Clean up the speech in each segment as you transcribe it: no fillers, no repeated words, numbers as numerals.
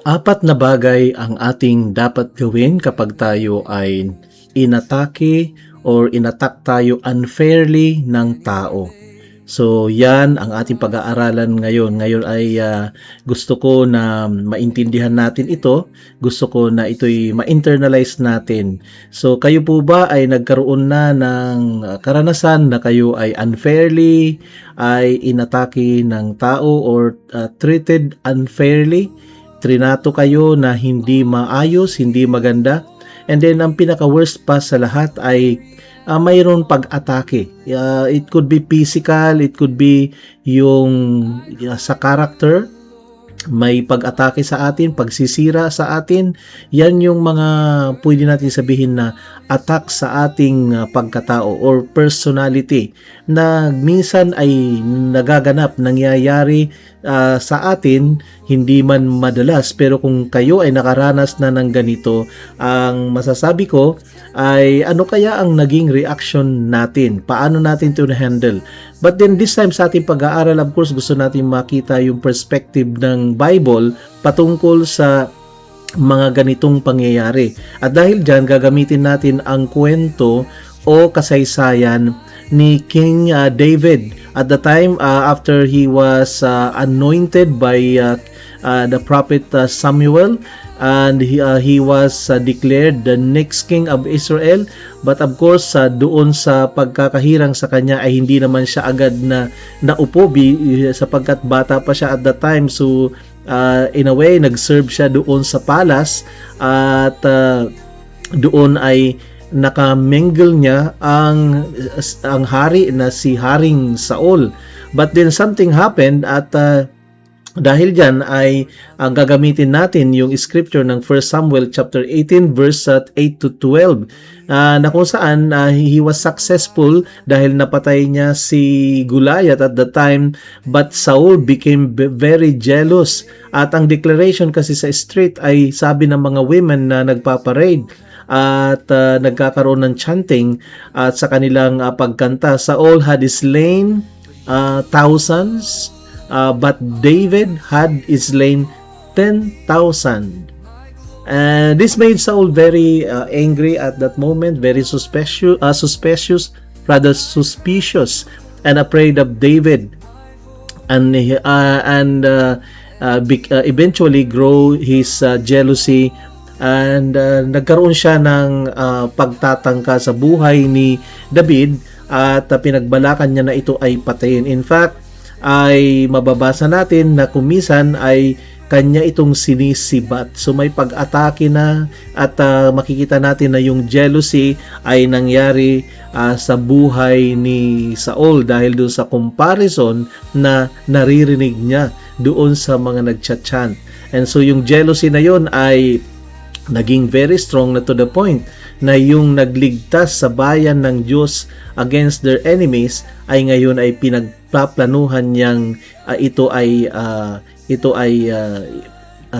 Apat na bagay ang ating dapat gawin kapag tayo ay inatake or inatak tayo unfairly ng tao. So yan ang ating pag-aaralan ngayon. Ngayon ay gusto ko na maintindihan natin ito. Gusto ko na ito'y ma-internalize natin. So kayo po ba ay nagkaroon na ng karanasan na kayo ay unfairly ay inatake ng tao or treated unfairly? Trinato kayo na hindi maayos, hindi maganda. And then ang pinaka-worst pa sa lahat ay mayroon pag-atake. It could be physical, it could be yung sa character, may pag-atake sa atin, pagsisira sa atin. Yan yung mga pwede natin sabihin na attack sa ating pagkatao or personality na minsan ay nagaganap, nangyayari sa atin, hindi man madalas. Pero kung kayo ay nakaranas na ng ganito, ang masasabi ko ay ano kaya ang naging reaction natin? Paano natin ito na-handle? But then this time sa ating pag-aaral, of course, gusto natin makita yung perspective ng Bible patungkol sa mga ganitong pangyayari. At dahil dyan, gagamitin natin ang kwento o kasaysayan ni King David. At the time, after he was anointed by the prophet Samuel, and he was declared the next king of Israel. But of course, doon sa pagkakahirang sa kanya ay hindi naman siya agad na naupo sapagkat bata pa siya at that time. So in a way, nag-serve siya doon sa palace at doon ay nakamingle niya ang hari na si Haring Saul. But then something happened at dahil dyan ay ang gagamitin natin yung scripture ng 1 Samuel chapter 18 verse 8 to 12 na kung saan he was successful dahil napatay niya si Goliath at the time, but Saul became very jealous. At ang declaration kasi sa street ay sabi ng mga women na nagpaparade at nagkakaroon ng chanting at sa kanilang pagkanta, Saul had slain thousands, but David had slain 10,000. And this made Saul very angry at that moment, very suspicious, and afraid of David. And eventually grow his jealousy, and nagkaroon siya ng pagtatangka sa buhay ni David at pinagbalakan niya na ito ay patayin. In fact, ay mababasa natin na kumisan ay kanya itong sinisibat. So may pag-atake na at makikita natin na yung jealousy ay nangyari sa buhay ni Saul dahil doon sa comparison na naririnig niya doon sa mga nagchat-chant. And so yung jealousy na yon ay naging very strong na to the point na yung nagligtas sa bayan ng Diyos against their enemies ay ngayon ay pinagpaplanuhan niyang ito ay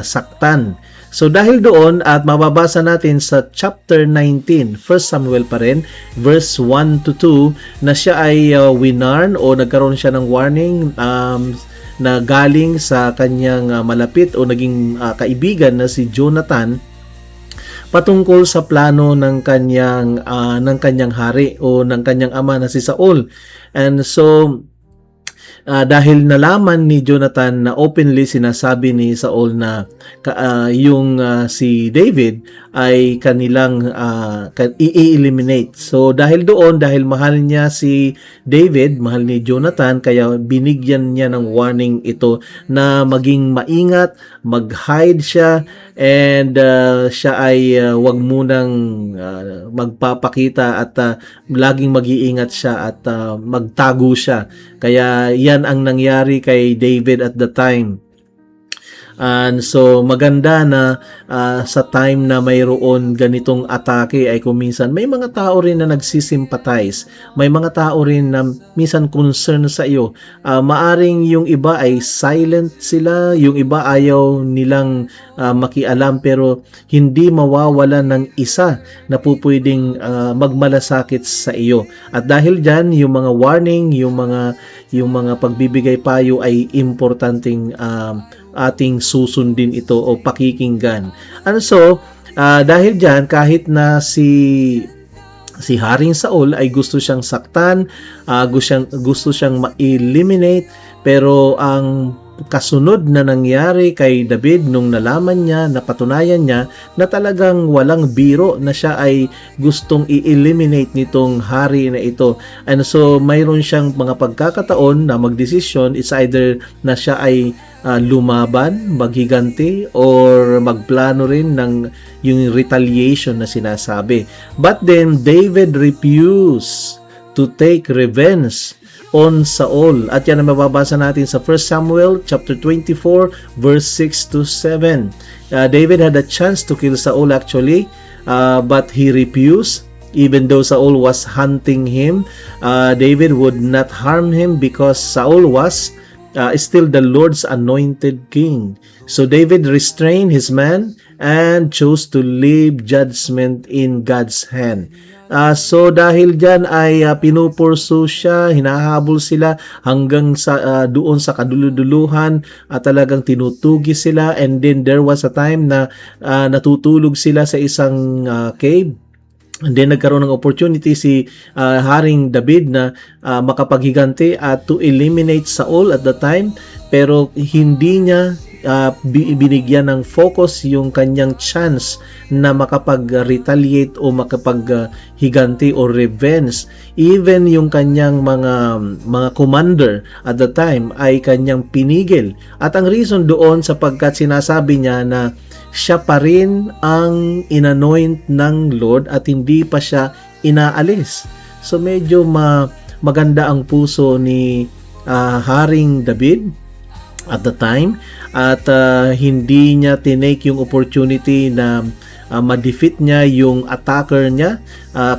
saktan. So dahil doon at mababasa natin sa chapter 19, 1 Samuel pa rin, verse 1 to 2, na siya ay winarn o nagkaroon siya ng warning na galing sa kanyang malapit o naging kaibigan na si Jonathan patungkol sa plano ng kanyang hari o ng kanyang ama na si Saul. And so dahil nalaman ni Jonathan na openly sinasabi ni Saul na yung si David ay kanilang i-eliminate. So dahil doon, dahil mahal niya si David, mahal ni Jonathan, kaya binigyan niya ng warning ito na maging maingat, mag-hide siya, and siya ay wag munang magpapakita at laging mag-iingat siya at magtago siya. Kaya yan ang nangyari kay David at the time. And so maganda na sa time na mayroon ganitong atake ay kuminsan may mga tao rin na nagsisimpathize. May mga tao rin na minsan concern sa iyo. Maaring yung iba ay silent sila, yung iba ayaw nilang makialam, pero hindi mawawala ng isa na pupwedeng magmalasakit sa iyo. At dahil dyan, yung mga warning, yung mga pagbibigay payo ay importanteng ating susundin ito o pakikinggan. And so, dahil dyan, kahit na si Haring Saul ay gusto siyang saktan, gusto siyang ma-eliminate, pero ang kasunod na nangyari kay David nung nalaman niya, napatunayan niya na talagang walang biro na siya ay gustong i-eliminate nitong hari na ito. And so mayroon siyang mga pagkakataon na magdesisyon. It's either na siya ay lumaban, maghiganti, or magplano rin ng yung retaliation na sinasabi. But then David refused to take revenge on Saul. At yan ang mababasa natin sa 1 Samuel chapter 24 verse 6 to 7. David had a chance to kill Saul actually, but he refused. Even though Saul was hunting him, David would not harm him because Saul was still the Lord's anointed king. So David restrained his men and chose to leave judgment in God's hand. So dahil dyan ay pinupursu siya, hinahabol sila hanggang sa doon sa kaduluduluhan at talagang tinutugis sila, and then there was a time na natutulog sila sa isang cave. And then nagkaroon ng opportunity si Haring David na makapaghiganti at to eliminate Saul at the time, pero hindi niya binigyan ng focus yung kanyang chance na makapag-retaliate o makapag-higanti o revenge. Even yung kanyang mga commander at the time ay kanyang pinigil. At ang reason doon sapagkat sinasabi niya na siya pa rin ang inanoint ng Lord at hindi pa siya inaalis. So medyo maganda ang puso ni Haring David at the time, at hindi niya tinake yung opportunity na ma-defeat niya yung attacker niya,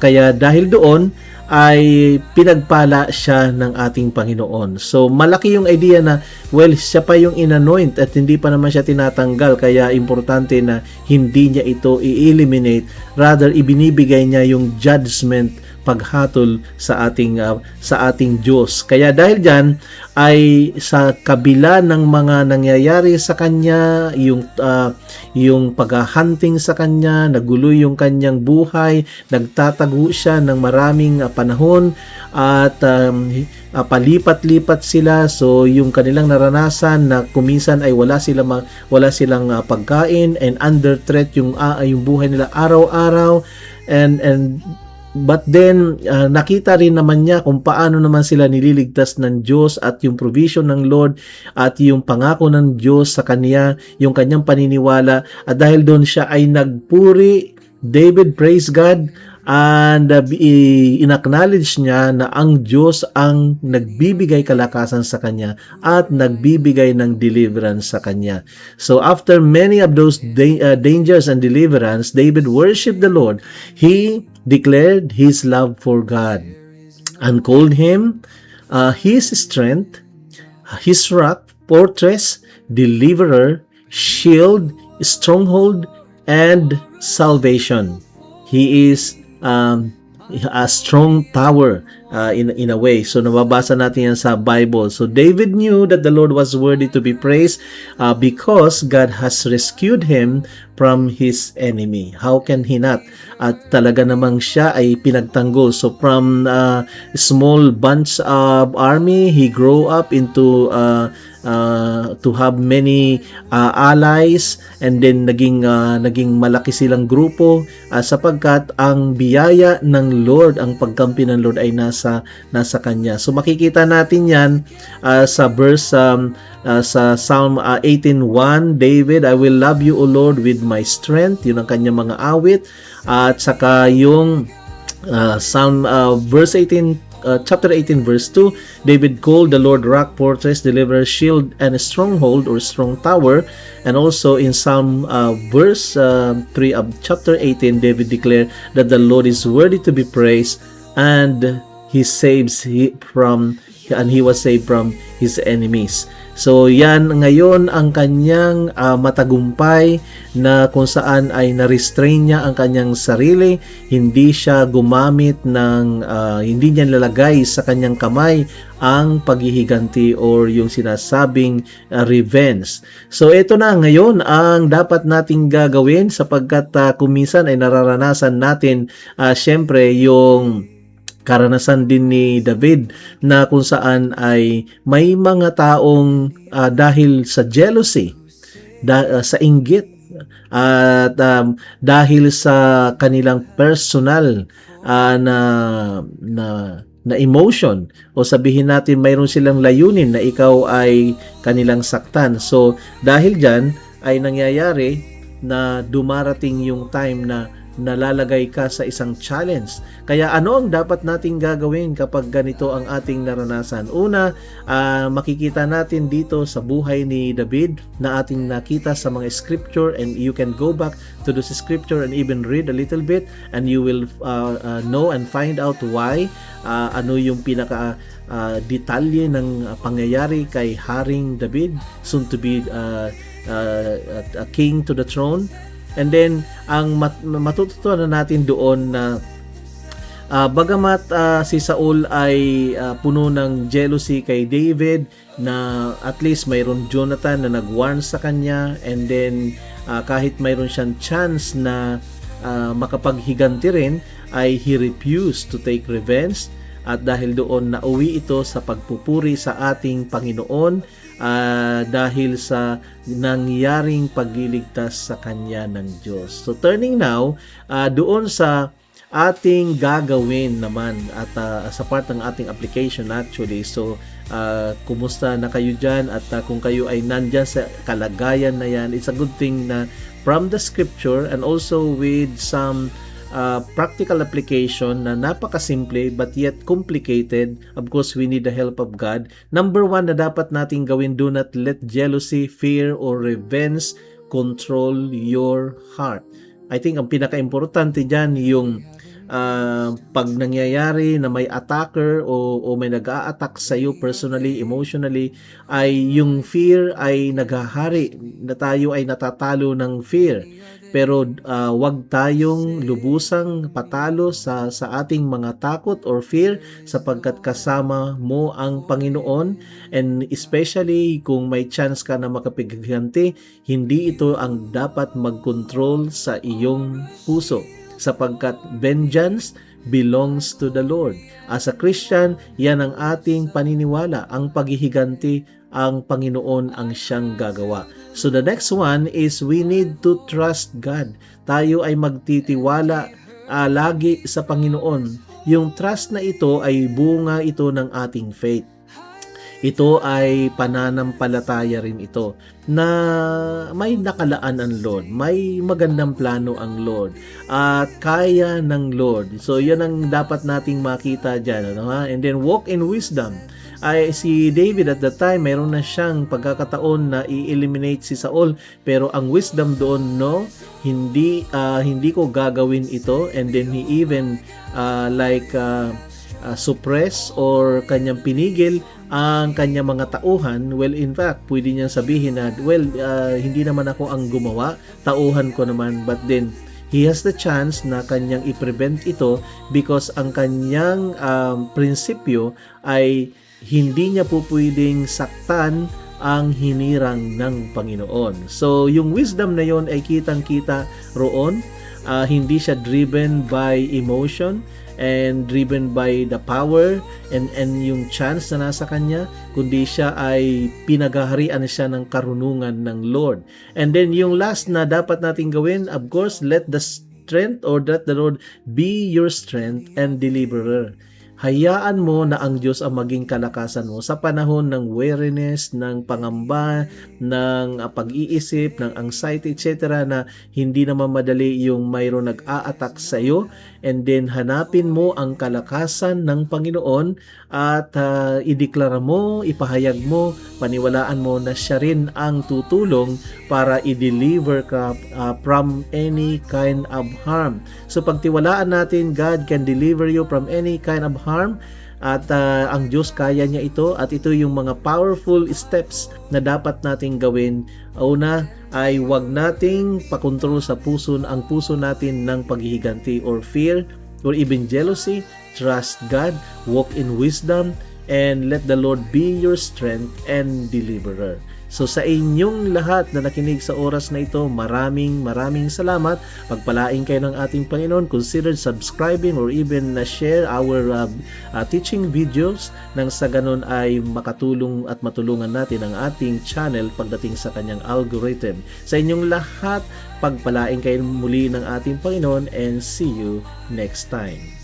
kaya dahil doon ay pinagpala siya ng ating Panginoon. So malaki yung idea na siya pa yung inanoint at hindi pa naman siya tinatanggal, kaya importante na hindi niya ito i-eliminate, rather ibinibigay niya yung judgment, paghatol sa ating Diyos. Kaya dahil diyan ay sa kabila ng mga nangyayari sa kanya, yung pag-hunting sa kanya, nagulo yung kanyang buhay, nagtatago siya ng maraming panahon at palipat-lipat sila. So yung kanilang naranasan na kuminsan ay wala silang pagkain, and under threat yung buhay nila araw-araw, but then nakita rin naman niya kung paano naman sila nililigtas ng Diyos at yung provision ng Lord at yung pangako ng Diyos sa kanya, yung kanyang paniniwala, at dahil doon siya ay nagpuri. David praised God and in-acknowledge niya na ang Diyos ang nagbibigay kalakasan sa kanya at nagbibigay ng deliverance sa kanya. So after many of those dangers and deliverance, David worshiped the Lord. He declared his love for God and called him his strength, his rock, fortress, deliverer, shield, stronghold, and salvation. He is a strong tower in a way. So nababasa natin yan sa Bible. So David knew that the Lord was worthy to be praised because God has rescued him from his enemy. How can he not? At talaga namang siya ay pinagtanggol. So from small bunch of army, he grew up into to have many allies, and then naging malaki silang grupo sapagkat ang biyaya ng Lord, ang pagkampi ng Lord ay nasa kanya. So makikita natin yan sa verse sa Psalm 18:1, David, I will love you, O Lord, with my strength. Yun ang kanyang mga awit. At saka yung Psalm verse 18, chapter 18 verse 2, David called the Lord rock, fortress, deliverer, shield, and a stronghold or strong tower. And also in Psalm verse 3 of chapter 18, David declared that the Lord is worthy to be praised, and he was saved from his enemies. So yan ngayon ang kanyang matagumpay na kung saan ay na-restrain niya ang kanyang sarili, hindi siya gumamit ng hindi niya lalagay sa kanyang kamay ang paghihiganti or yung sinasabing revenge. So ito na ngayon ang dapat nating gagawin sapagkat kuminsan ay nararanasan natin syempre yung karanasan din ni David na kung saan ay may mga taong dahil sa jealousy, sa inggit, at dahil sa kanilang personal na emotion o sabihin natin mayroon silang layunin na ikaw ay kanilang saktan. So dahil dyan ay nangyayari na dumarating yung time na nalalagay ka sa isang challenge. Kaya ano ang dapat nating gagawin kapag ganito ang ating naranasan? Una, makikita natin dito sa buhay ni David na ating nakita sa mga scripture, and you can go back to the scripture and even read a little bit and you will know and find out why ano yung pinaka detalye ng pangyayari kay Haring David, soon to be a king to the throne. And then, ang matututunan natin doon na bagamat si Saul ay puno ng jealousy kay David, na at least mayroon Jonathan na nag-warn sa kanya, and then kahit mayroon siyang chance na makapaghiganti rin, ay he refused to take revenge. At dahil doon nauwi ito sa pagpupuri sa ating Panginoon, dahil sa nangyaring pagliligtas sa kanya ng Diyos. So turning now doon sa ating gagawin naman at sa part ng ating application actually. So kumusta na kayo dyan, at kung kayo ay nandyan sa kalagayan na yan, it's a good thing na from the scripture and also with some practical application na napakasimple but yet complicated. Of course, we need the help of God. Number one na dapat nating gawin, do not let jealousy, fear, or revenge control your heart. I think ang pinaka-importante dyan yung pag nangyayari na may attacker o may nag-a-attack sa iyo personally, emotionally, ay yung fear ay naghahari, na tayo ay natatalo ng fear. Pero wag tayong lubusang patalo sa ating mga takot or fear, sapagkat kasama mo ang Panginoon, and especially kung may chance ka na makapaghiganti, hindi ito ang dapat mag-control sa iyong puso, sapagkat vengeance belongs to the Lord. As a Christian, yan ang ating paniniwala, ang paghihiganti ang Panginoon ang siyang gagawa. So the next one is we need to trust God. Tayo ay magtitiwala lagi sa Panginoon. Yung trust na ito ay bunga ito ng ating faith. Ito ay pananampalataya rin ito na may nakalaan ang Lord, may magandang plano ang Lord, at kaya ng Lord. So yan ang dapat nating makita dyan, ano, ha? And then walk in wisdom. Ay si David at that time, mayroon na siyang pagkakataon na i-eliminate si Saul, pero ang wisdom doon, no, hindi ko gagawin ito. And then he even suppress or kanyang pinigil ang kanyang mga tauhan. Well, in fact, pwede niyang sabihin na, hindi naman ako ang gumawa, tauhan ko naman. But then he has the chance na kanyang i-prevent ito, because ang kanyang prinsipyo ay hindi niya po pwedeng saktan ang hinirang ng Panginoon. So yung wisdom na yon ay kitang-kita roon. Hindi siya driven by emotion and driven by the power and yung chance na nasa kanya, kundi siya ay pinaghaharian siya ng karunungan ng Lord. And then yung last na dapat nating gawin, of course, let the Lord be your strength and deliverer. Hayaan mo na ang Diyos ang maging kalakasan mo sa panahon ng weariness, ng pangamba, ng pag-iisip, ng anxiety, etc. na hindi naman madali yung mayroon nag-a-attack sa iyo. And then hanapin mo ang kalakasan ng Panginoon at ideklara mo, ipahayag mo, paniwalaan mo na siya rin ang tutulong para i-deliver ka from any kind of harm. So pagtiwalaan natin, God can deliver you from any kind of harm, At ang Diyos kaya niya ito, at ito yung mga powerful steps na dapat nating gawin. Una ay huwag nating pakontrol sa puso ang puso natin ng paghihiganti or fear or even jealousy. Trust God, walk in wisdom, and let the Lord be your strength and deliverer. So sa inyong lahat na nakinig sa oras na ito, maraming salamat. Pagpalain kayo ng ating Panginoon. Consider subscribing or even share our teaching videos nang sa ganun ay makatulong at matulungan natin ang ating channel pagdating sa kanyang algorithm. Sa inyong lahat, pagpalain kayo muli ng ating Panginoon, and see you next time.